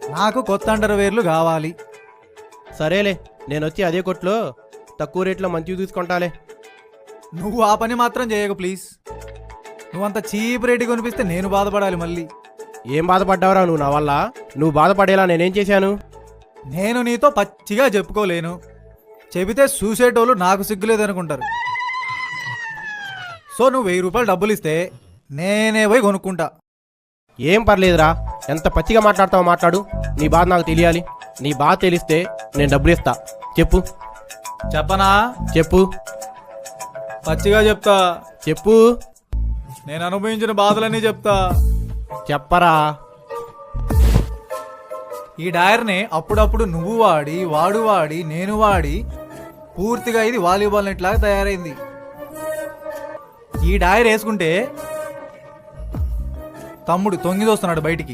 నాకు కొత్త అండర్వేర్లు కావాలి. సరేలే, నేను వచ్చి అదే కొట్లో తక్కువ రేట్లో మంచివి తీసుకుంటాలే. నువ్వు ఆ పని మాత్రం చేయకు ప్లీజ్. నువ్వంత చీప్ రేటు కొనిపిస్తే నేను బాధపడాలి మళ్ళీ. ఏం బాధపడ్డావురా నువ్వు నా వల్ల? నువ్వు బాధపడేలా నేనేం చేశాను? నేను నీతో పచ్చిగా చెప్పుకోలేను. చెబితే చూసేటోళ్ళు నాకు సిగ్గులేదనుకుంటారు. సో నువ్వు 1000 రూపాయలు డబ్బులు ఇస్తే నేనే పోయి కొనుక్కుంటా. ఏం పర్లేదురా, ఎంత పచ్చిగా మాట్లాడతావో మాట్లాడు. నీ బాధ నాకు తెలియాలి. నీ బాధ తెలిస్తే నేను డబ్బులు ఇస్తా. చెప్పు. చెప్పనా? చెప్పు. పచ్చిగా చెప్తా. చెప్పు. నేను అనుభవించిన బాధలన్నీ చెప్తా. చెప్పరా. ఈ డైర్ని అప్పుడప్పుడు నువ్వు వాడి వాడు వాడి నేను వాడి పూర్తిగా ఇది వాలీబాల్ నెట్ లాగా తయారైంది. ఈ డైర్ వేసుకుంటే తమ్ముడు తొంగి దోస్తున్నాడు బయటికి.